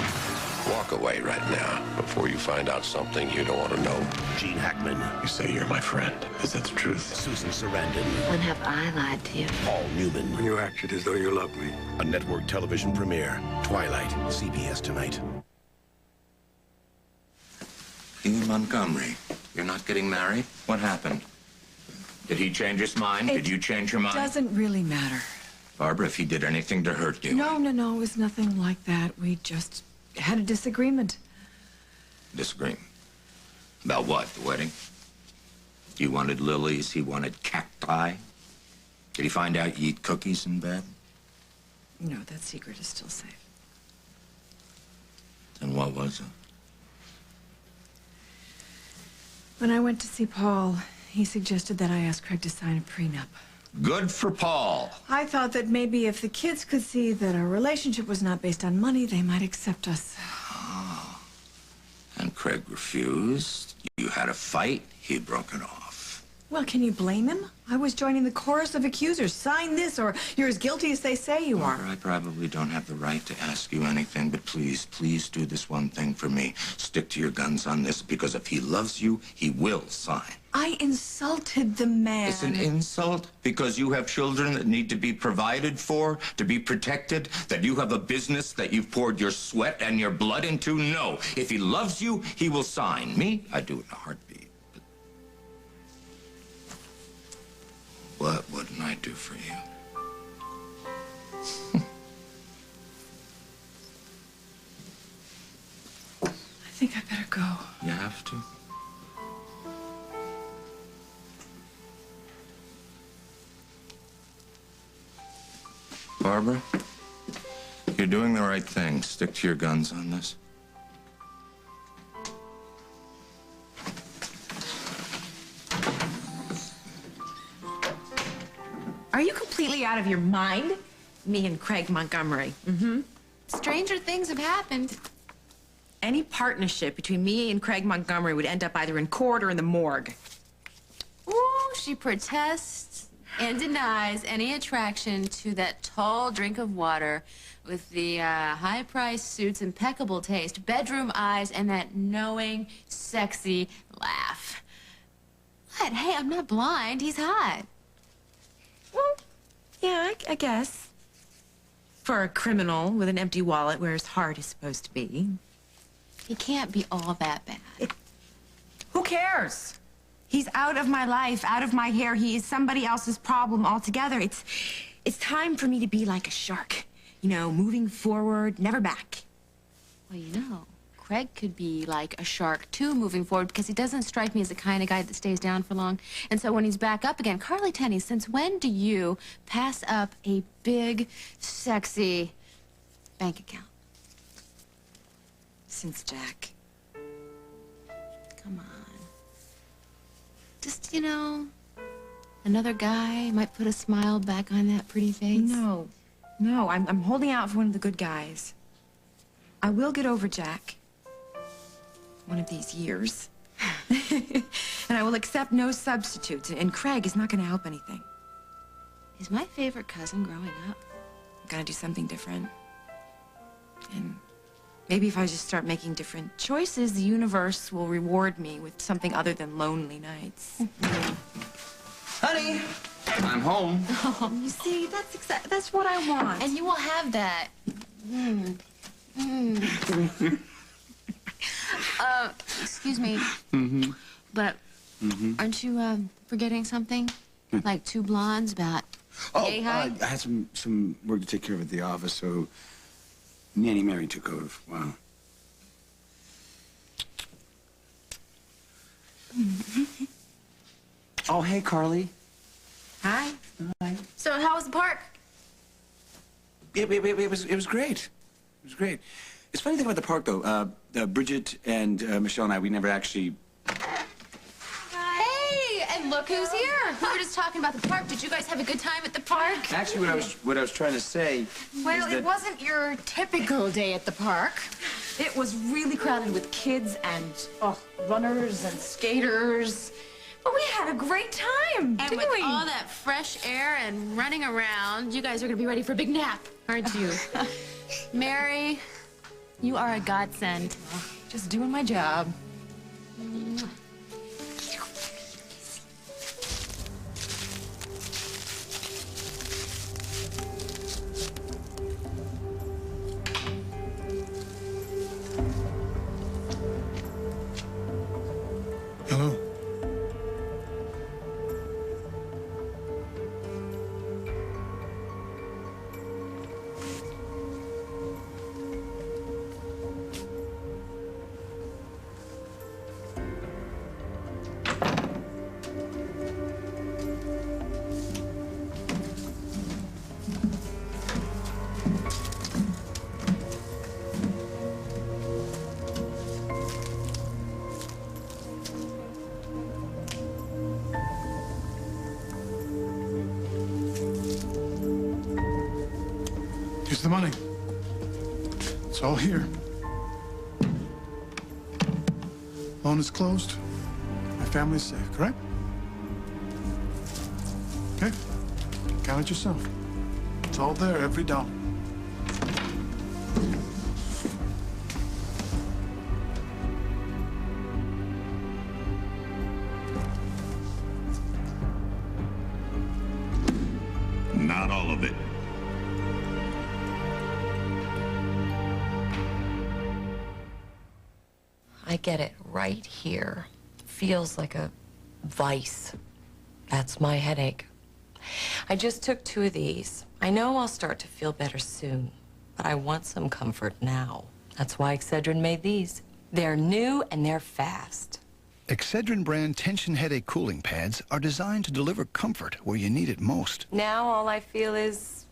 Walk away right now before you find out something you don't want to know. Gene Hackman. You say you're my friend. Is that the truth? Susan Sarandon. When have I lied to you? Paul Newman. When you acted as though you loved me. A network television premiere. Twilight. CBS Tonight. Ian Montgomery, you're not getting married? What happened? Did he change his mind? Did you change your mind? Doesn't really matter. Barbara, if he did anything to hurt you. No, it was nothing like that. We just had a disagreement. Disagreement? About what? The wedding? You wanted lilies, he wanted cacti? Did he find out you eat cookies in bed? No, that secret is still safe. Then what was it? When I went to see Paul, he suggested that I ask Craig to sign a prenup. Good for Paul. I thought that maybe if the kids could see that our relationship was not based on money, they might accept us. Oh. And Craig refused. You had a fight. He broke it off. Well, can you blame him? I was joining the chorus of accusers. Sign this, or you're as guilty as they say you are. I probably don't have the right to ask you anything, but please, please do this one thing for me. Stick to your guns on this, because if he loves you, he will sign. I insulted the man. It's an insult because you have children that need to be provided for, to be protected, that you have a business that you've poured your sweat and your blood into? No. If he loves you, he will sign. Me, I'd do it in a heartbeat. What wouldn't I do for you? I think I better go. You have to. Barbara, you're doing the right thing. Stick to your guns on this. Are you completely out of your mind? Me and Craig Montgomery. stranger things have happened. Any partnership between me and Craig Montgomery would end up either in court or in the morgue. Ooh, she protests and denies any attraction to that tall drink of water with the high-priced suits, impeccable taste, bedroom eyes, and that knowing, sexy laugh. What? Hey, I'm not blind. He's hot. Well, yeah, I guess. For a criminal with an empty wallet where his heart is supposed to be. He can't be all that bad. Who cares? He's out of my life, out of my hair. He is somebody else's problem altogether. It's time for me to be like a shark. You know, moving forward, never back. Well, you know, Craig could be like a shark, too, moving forward, because he doesn't strike me as the kind of guy that stays down for long. And so when he's back up again, Carly Tenny, since when do you pass up a big, sexy bank account? Since Jack. Come on. Just, you know, another guy might put a smile back on that pretty face. No, I'm holding out for one of the good guys. I will get over Jack. One of these years. And I will accept no substitutes, and Craig is not going to help anything. He's my favorite cousin growing up. I'm gonna do something different. And maybe if I just start making different choices, the universe will reward me with something other than lonely nights. Honey, I'm home. Oh, you see, that's what I want. And you will have that. Excuse me. But aren't you forgetting something? Like two blondes about yay high? I had some work to take care of at the office, so Nanny Mary took over. Wow. Oh, hey, Carly. Hi. Hi. So how was the park? It was great. It was great. It's funny thing about the park, though. Bridget and Michelle and I, we never actually... Hey, and look who's here. We were just talking about the park. Did you guys have a good time at the park? Actually, what I was trying to say Well, is that... it wasn't your typical day at the park. It was really crowded with kids and runners and skaters. But we had a great time, And didn't with we? all that fresh air and running around, you guys are going to be ready for a big nap, aren't you? Mary, you are a godsend. Just doing my job. Hello. Here's the money. It's all here. Loan is closed. My family's safe, correct? Okay. Count it yourself. It's all there, every dollar. Not all of it. I get it right here. Feels like a vice. That's my headache. I just took 2 of these. I know I'll start to feel better soon, but I want some comfort now. That's why Excedrin made these. They're new and they're fast. Excedrin brand tension headache cooling pads are designed to deliver comfort where you need it most. Now all I feel is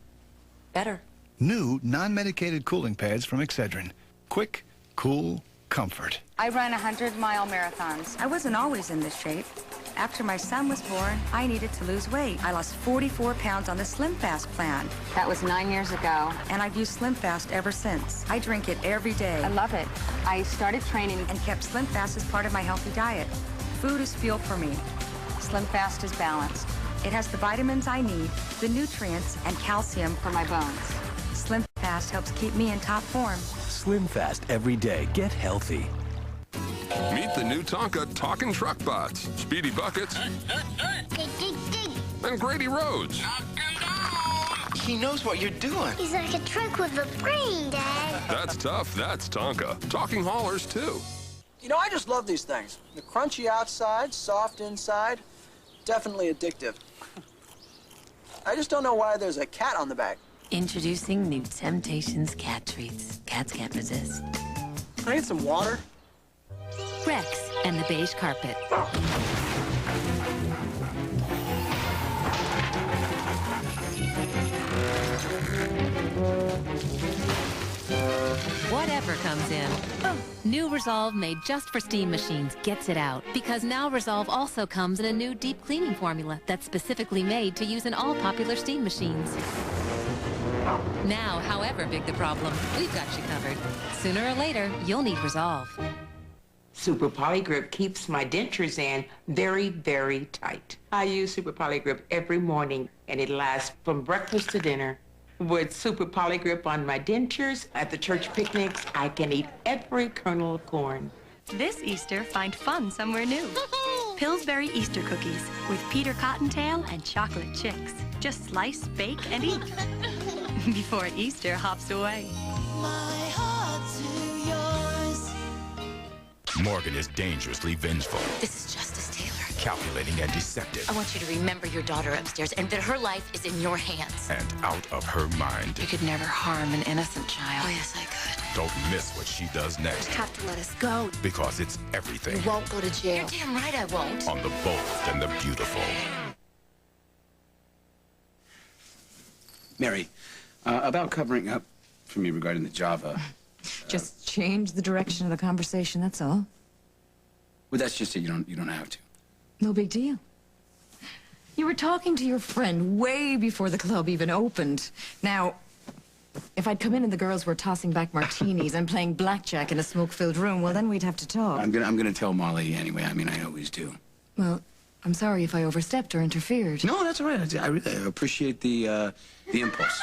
better. New non-medicated cooling pads from Excedrin. Quick, cool, comfort. I run 100-mile marathons. I wasn't always in this shape. After my son was born, I needed to lose weight. I lost 44 pounds on the Slim Fast plan. That was 9 years ago. And I've used Slim Fast ever since. I drink it every day. I love it. I started training and kept Slim Fast as part of my healthy diet. Food is fuel for me. Slim Fast is balanced. It has the vitamins I need, the nutrients, and calcium for my bones. Slim Fast helps keep me in top form. Slim Fast every day. Get healthy. Meet the new Tonka Talking Truck Bots, Speedy Buckets, and Grady Rhodes. He knows what you're doing. He's like a truck with a brain, Dad. That's tough. That's Tonka. Talking haulers, too. You know, I just love these things. The crunchy outside, soft inside, definitely addictive. I just don't know why there's a cat on the back. Introducing new Temptations cat treats. Cats can't resist. Can I get some water? Rex and the beige carpet. Whatever comes in. New Resolve made just for steam machines gets it out. Because now Resolve also comes in a new deep cleaning formula that's specifically made to use in all popular steam machines. Now, however big the problem, we've got you covered. Sooner or later, you'll need Resolve. Super Polygrip keeps my dentures in very, very tight. I use Super Polygrip every morning, and it lasts from breakfast to dinner. With Super Polygrip on my dentures, at the church picnics, I can eat every kernel of corn. This Easter, find fun somewhere new. Pillsbury Easter cookies with Peter Cottontail and chocolate chicks. Just slice, bake, and eat. Before Easter hops away. My heart to yours. Morgan is dangerously vengeful, This is Justice Taylor. calculating and deceptive, I want you to remember your daughter upstairs and that her life is in your hands. and out of her mind. You could never harm an innocent child. Oh, yes, I could. Don't miss what she does next, You have to let us go. because it's everything You won't go to jail. You're damn right I won't. on the bold and the beautiful. Mary, about covering up for me regarding the Java. Just change the direction of the conversation, that's all. Well, that's just it. You don't have to. No big deal. You were talking to your friend way before the club even opened. Now, if I'd come in and the girls were tossing back martinis and playing blackjack in a smoke-filled room, well, then we'd have to talk. I'm gonna tell Molly anyway. I mean, I always do. Well, I'm sorry if I overstepped or interfered. No, that's all right. I really appreciate the impulse.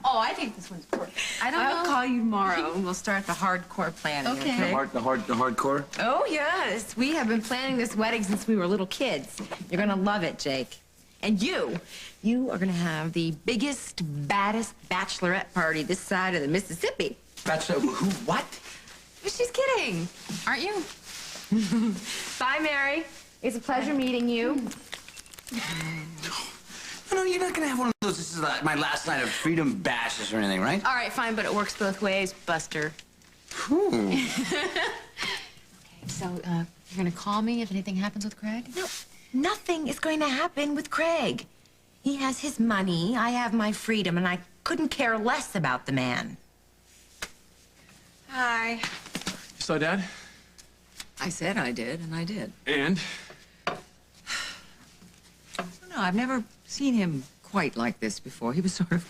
Oh, I think this one's perfect. I'll call you tomorrow and we'll start the hardcore planning, okay? The hardcore. Oh, yes. We have been planning this wedding since we were little kids. You're gonna love it, Jake. And you are gonna have the biggest, baddest bachelorette party this side of the Mississippi. Bachelor? Who? What? She's kidding. Aren't you? Bye, Mary. It's a pleasure meeting you. No, you're not gonna have one of those. This is my last night of freedom bashes or anything, right? All right, fine, but it works both ways, Buster. Ooh. So, you're gonna call me if anything happens with Craig? No, nothing is going to happen with Craig. He has his money, I have my freedom, and I couldn't care less about the man. Hi. You saw Dad? I said I did, and I did. And? No, I've never seen him quite like this before. He was sort of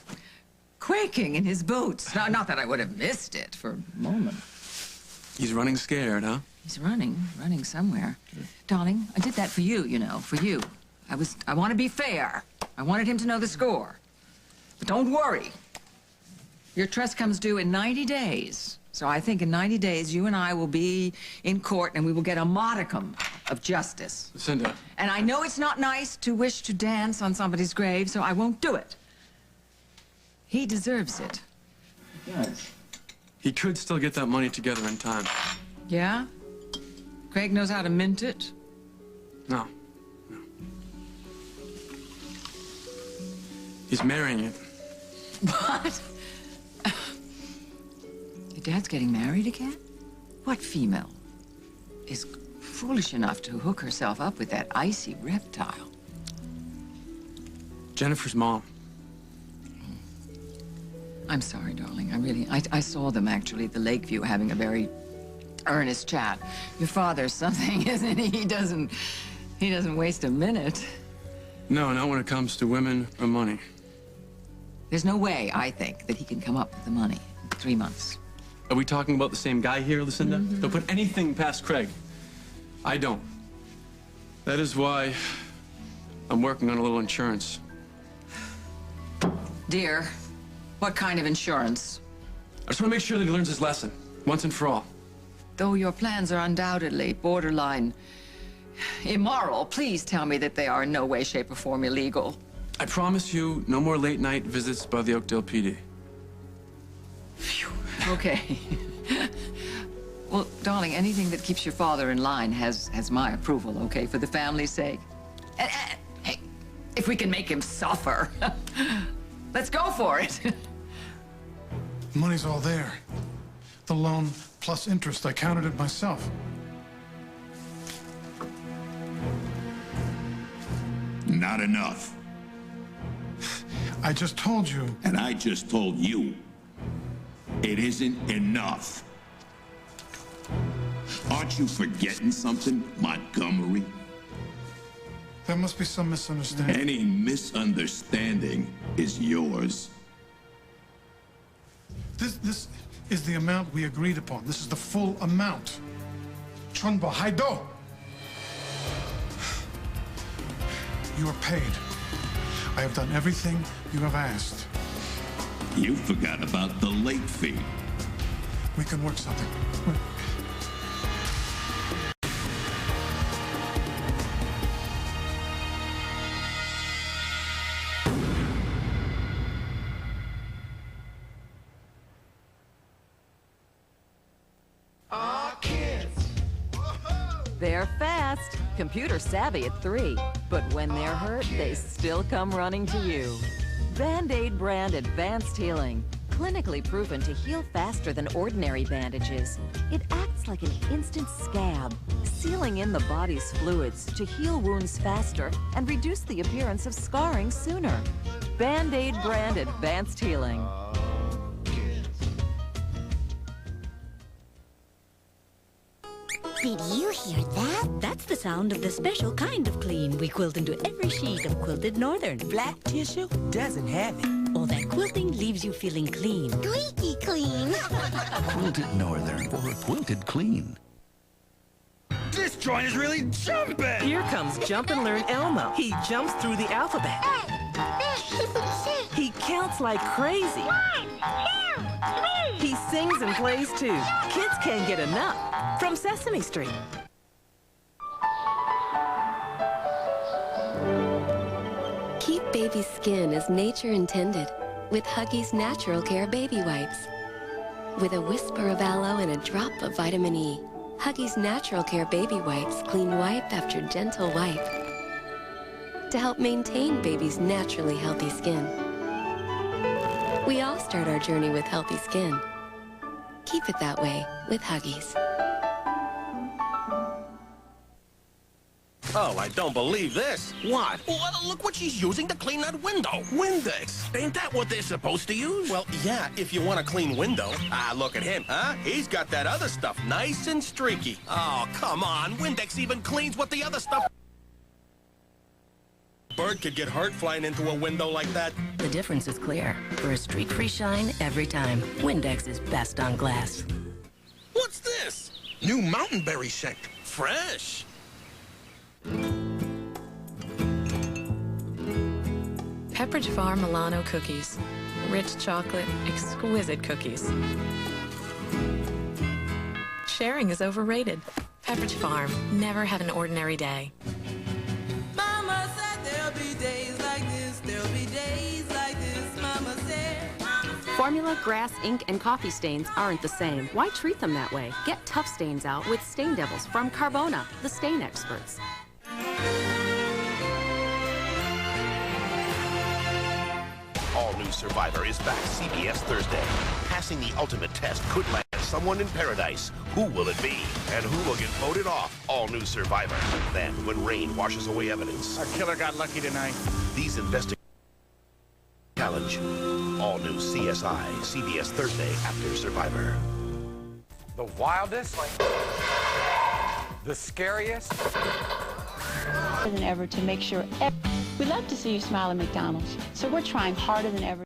quaking in his boots. Not that I would have missed it for a moment. He's running scared, huh? He's running somewhere. Darling, I did that for you, you know, for you. I want to be fair. I wanted him to know the score. But don't worry. Your trust comes due in 90 days. So I think in 90 days, you and I will be in court and we will get a modicum of justice. Lucinda. And I know it's not nice to wish to dance on somebody's grave, so I won't do it. He deserves it. He does. He could still get that money together in time. Yeah? Craig knows how to mint it? No. He's marrying it. What? Your dad's getting married again? What female is foolish enough to hook herself up with that icy reptile? Jennifer's mom. I'm sorry, darling. I saw them actually at the Lakeview having a very earnest chat. Your father's something, isn't he? He doesn't He doesn't waste a minute. No, not when it comes to women or money. There's no way, I think, that he can come up with the money in 3 months. Are we talking about the same guy here, Lucinda? Don't put anything past Craig. I don't. That is why I'm working on a little insurance. Dear, what kind of insurance? I just want to make sure that he learns his lesson, once and for all. Though your plans are undoubtedly borderline immoral, please tell me that they are in no way, shape, or form illegal. I promise you, no more late-night visits by the Oakdale PD. Phew. Okay. Well, darling, anything that keeps your father in line has my approval, okay, for the family's sake. Hey, if we can make him suffer, let's go for it. The money's all there. The loan plus interest. I counted it myself. Not enough. I just told you. And I just told you. It isn't enough. Aren't you forgetting something, Montgomery? There must be some misunderstanding. Any misunderstanding is yours. This is the amount we agreed upon. This is the full amount. Chunba Haido. You are paid. I have done everything you have asked. You forgot about the late fee. We can work something. They're fast, computer savvy at 3, but when they're hurt, they still come running to you. Band-Aid brand advanced healing, clinically proven to heal faster than ordinary bandages. It acts like an instant scab, sealing in the body's fluids to heal wounds faster and reduce the appearance of scarring sooner. Band-Aid brand advanced healing. Did you hear that? That's the sound of the special kind of clean we quilt into every sheet of Quilted Northern. Flat tissue doesn't have it. All that quilting leaves you feeling clean. Squeaky clean. Quilted Northern for a quilted clean. This joint is really jumping! Here comes Jump and Learn Elmo. He jumps through the alphabet. He counts like crazy. 1, 2, 3. He sings and plays too. Kids can't get enough. From Sesame Street. Keep baby's skin as nature intended with Huggies Natural Care Baby Wipes. With a whisper of aloe and a drop of vitamin E, Huggies Natural Care Baby Wipes clean wipe after gentle wipe to help maintain baby's naturally healthy skin. We all start our journey with healthy skin. Keep it that way with Huggies. Oh, I don't believe this. What? Well, look what she's using to clean that window. Windex. Ain't that what they're supposed to use? Well, yeah, if you want a clean window. Ah, look at him, huh? He's got that other stuff nice and streaky. Oh, come on. Windex even cleans what the other stuff... Bird could get hurt flying into a window like that. The difference is clear. For a streak-free shine every time, Windex is best on glass. What's this? New mountain berry scent. Fresh. Pepperidge Farm Milano cookies. Rich chocolate, exquisite cookies. Sharing is overrated. Pepperidge Farm. Never have an ordinary day. Mama said there'll be days like this, there'll be days like this, Mama said. Formula, grass, ink, and coffee stains aren't the same. Why treat them that way? Get tough stains out with Stain Devils from Carbona, the stain experts. All new Survivor is back CBS Thursday. Passing the ultimate test could land someone in paradise. Who will it be? And who will get voted off? All new Survivor. Then, when rain washes away evidence. Our killer got lucky tonight. These investigations challenge. All new CSI, CBS Thursday after Survivor. The wildest, the scariest, than ever to make sure we love to see you smile at McDonald's, so we're trying harder than ever.